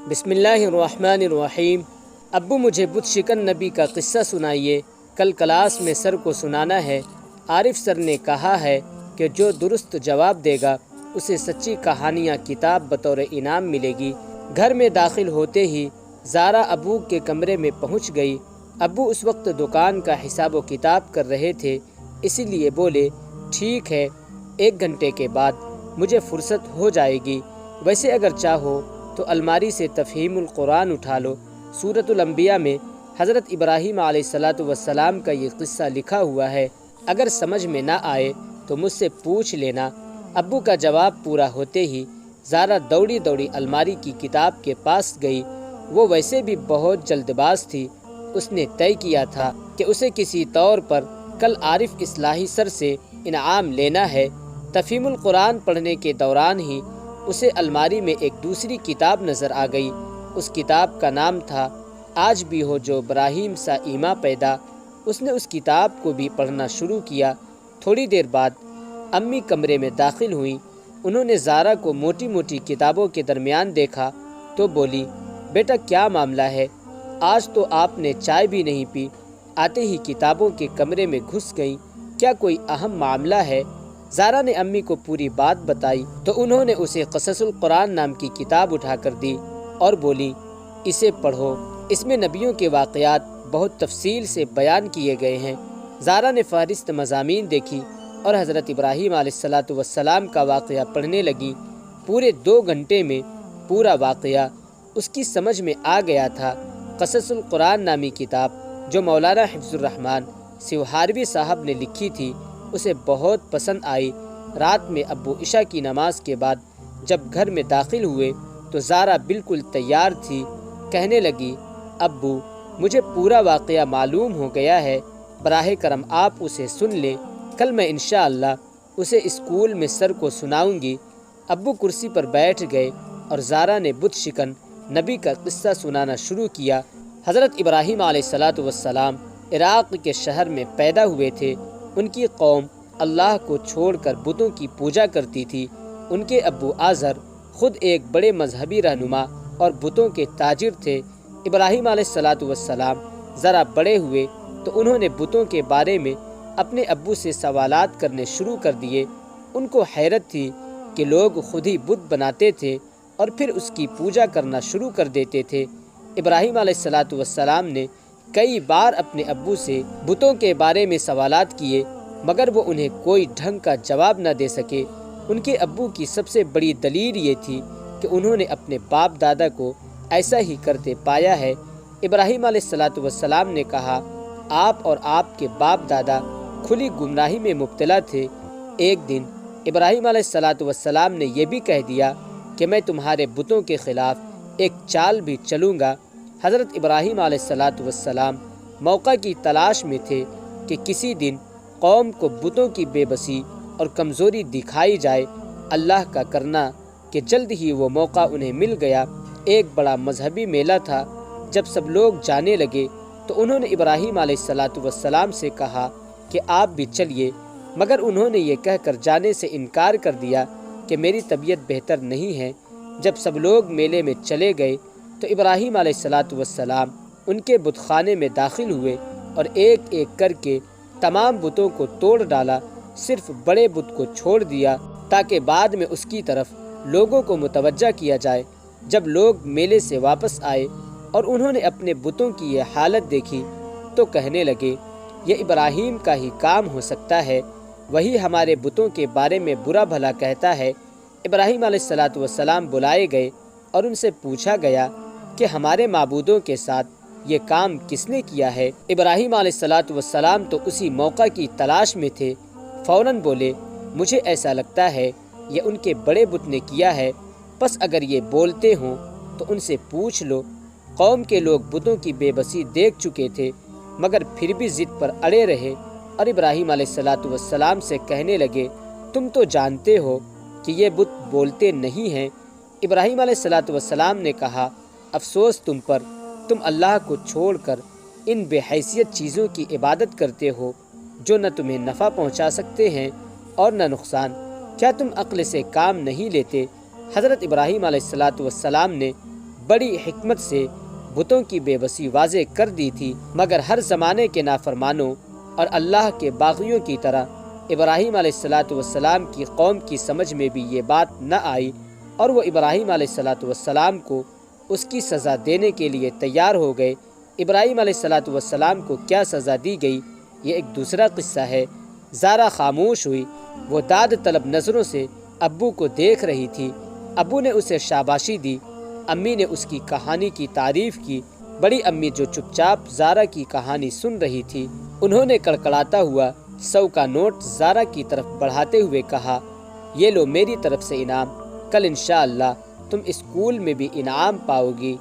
بسم اللہ الرحمن الرحیم۔ ابو مجھے بت شکن نبی کا قصہ سنائیے، کل کلاس میں سر کو سنانا ہے۔ عارف سر نے کہا ہے کہ جو درست جواب دے گا اسے سچی کہانیاں کتاب بطور انعام ملے گی۔ گھر میں داخل ہوتے ہی زارا ابو کے کمرے میں پہنچ گئی۔ ابو اس وقت دکان کا حساب و کتاب کر رہے تھے، اسی لیے بولے، ٹھیک ہے، 1 گھنٹے کے بعد مجھے فرصت ہو جائے گی۔ ویسے اگر چاہو تو الماری سے تفہیم القرآن اٹھا لو، سورۃ الانبیاء میں حضرت ابراہیم علیہ السلام کا یہ قصہ لکھا ہوا ہے، اگر سمجھ میں نہ آئے تو مجھ سے پوچھ لینا۔ ابو کا جواب پورا ہوتے ہی زارا دوڑی دوڑی الماری کی کتاب کے پاس گئی۔ وہ ویسے بھی بہت جلد باز تھی، اس نے طے کیا تھا کہ اسے کسی طور پر کل عارف اصلاحی سر سے انعام لینا ہے۔ تفہیم القرآن پڑھنے کے دوران ہی اسے الماری میں ایک دوسری کتاب نظر آ گئی۔ اس کتاب کا نام تھا آج بھی ہو جو ابراہیم سا ایما پیدا۔ اس نے اس کتاب کو بھی پڑھنا شروع کیا۔ تھوڑی دیر بعد امی کمرے میں داخل ہوئیں۔ انہوں نے زارا کو موٹی موٹی کتابوں کے درمیان دیکھا تو بولی، بیٹا کیا معاملہ ہے؟ آج تو آپ نے چائے بھی نہیں پی، آتے ہی کتابوں کے کمرے میں گھس گئیں، کیا کوئی اہم معاملہ ہے؟ زارا نے امی کو پوری بات بتائی تو انہوں نے اسے قصص القرآن نام کی کتاب اٹھا کر دی اور بولی، اسے پڑھو، اس میں نبیوں کے واقعات بہت تفصیل سے بیان کیے گئے ہیں۔ زارا نے فہرست مضامین دیکھی اور حضرت ابراہیم علیہ السلام کا واقعہ پڑھنے لگی۔ پورے 2 گھنٹے میں پورا واقعہ اس کی سمجھ میں آ گیا تھا۔ قصص القرآن نامی کتاب جو مولانا حفظ الرحمن سیوہاروی صاحب نے لکھی تھی اسے بہت پسند آئی۔ رات میں ابو عشاء کی نماز کے بعد جب گھر میں داخل ہوئے تو زارا بالکل تیار تھی، کہنے لگی، ابو مجھے پورا واقعہ معلوم ہو گیا ہے، براہ کرم آپ اسے سن لیں، کل میں انشاءاللہ اسے اسکول میں سر کو سناؤں گی۔ ابو کرسی پر بیٹھ گئے اور زارا نے بت شکن نبی کا قصہ سنانا شروع کیا۔ حضرت ابراہیم علیہ السلام عراق کے شہر میں پیدا ہوئے تھے۔ ان کی قوم اللہ کو چھوڑ کر بتوں کی پوجا کرتی تھی۔ ان کے ابو آزر خود ایک بڑے مذہبی رہنما اور بتوں کے تاجر تھے۔ ابراہیم علیہ السلام ذرا بڑے ہوئے تو انہوں نے بتوں کے بارے میں اپنے ابو سے سوالات کرنے شروع کر دیے۔ ان کو حیرت تھی کہ لوگ خود ہی بت بناتے تھے اور پھر اس کی پوجا کرنا شروع کر دیتے تھے۔ ابراہیم علیہ السلام نے کئی بار اپنے ابو سے بتوں کے بارے میں سوالات کیے مگر وہ انہیں کوئی ڈھنگ کا جواب نہ دے سکے۔ ان کے ابو کی سب سے بڑی دلیل یہ تھی کہ انہوں نے اپنے باپ دادا کو ایسا ہی کرتے پایا ہے۔ ابراہیم علیہ السلام نے کہا، آپ اور آپ کے باپ دادا کھلی گمراہی میں مبتلا تھے۔ ایک دن ابراہیم علیہ السلام نے یہ بھی کہہ دیا کہ میں تمہارے بتوں کے خلاف ایک چال بھی چلوں گا۔ حضرت ابراہیم علیہ السلام موقع کی تلاش میں تھے کہ کسی دن قوم کو بتوں کی بے بسی اور کمزوری دکھائی جائے۔ اللہ کا کرنا کہ جلد ہی وہ موقع انہیں مل گیا۔ ایک بڑا مذہبی میلہ تھا۔ جب سب لوگ جانے لگے تو انہوں نے ابراہیم علیہ السلام سے کہا کہ آپ بھی چلیے، مگر انہوں نے یہ کہہ کر جانے سے انکار کر دیا کہ میری طبیعت بہتر نہیں ہے۔ جب سب لوگ میلے میں چلے گئے تو ابراہیم علیہ السلام ان کے بت خانے میں داخل ہوئے اور ایک ایک کر کے تمام بتوں کو توڑ ڈالا، صرف بڑے بت کو چھوڑ دیا تاکہ بعد میں اس کی طرف لوگوں کو متوجہ کیا جائے۔ جب لوگ میلے سے واپس آئے اور انہوں نے اپنے بتوں کی یہ حالت دیکھی تو کہنے لگے، یہ ابراہیم کا ہی کام ہو سکتا ہے، وہی ہمارے بتوں کے بارے میں برا بھلا کہتا ہے۔ ابراہیم علیہ السلام بلائے گئے اور ان سے پوچھا گیا کہ ہمارے معبودوں کے ساتھ یہ کام کس نے کیا ہے؟ ابراہیم علیہ السلام تو اسی موقع کی تلاش میں تھے، فوراً بولے، مجھے ایسا لگتا ہے یہ ان کے بڑے بت نے کیا ہے، پس اگر یہ بولتے ہوں تو ان سے پوچھ لو۔ قوم کے لوگ بتوں کی بے بسی دیکھ چکے تھے مگر پھر بھی ضد پر اڑے رہے اور ابراہیم علیہ السلام سے کہنے لگے، تم تو جانتے ہو کہ یہ بت بولتے نہیں ہیں۔ ابراہیم علیہ السلام نے کہا، افسوس تم پر، تم اللہ کو چھوڑ کر ان بے حیثیت چیزوں کی عبادت کرتے ہو جو نہ تمہیں نفع پہنچا سکتے ہیں اور نہ نقصان۔ کیا تم عقل سے کام نہیں لیتے؟ حضرت ابراہیم علیہ السلام نے بڑی حکمت سے بتوں کی بے بسی واضح کر دی تھی، مگر ہر زمانے کے نافرمانوں اور اللہ کے باغیوں کی طرح ابراہیم علیہ السلام کی قوم کی سمجھ میں بھی یہ بات نہ آئی، اور وہ ابراہیم علیہ السلام کو اس کی سزا دینے کے لیے تیار ہو گئے۔ ابراہیم علیہ السلام کو کیا سزا دی گئی، یہ ایک دوسرا قصہ ہے۔ زارا خاموش ہوئی، وہ داد طلب نظروں سے ابو کو دیکھ رہی تھی۔ ابو نے اسے شاباشی دی، امی نے اس کی کہانی کی تعریف کی۔ بڑی امی جو چپ چاپ زارا کی کہانی سن رہی تھی، انہوں نے کڑکڑاتا ہوا 100 کا نوٹ زارا کی طرف بڑھاتے ہوئے کہا، یہ لو میری طرف سے انعام، کل انشاءاللہ تم اسکول میں بھی انعام پاؤ گی۔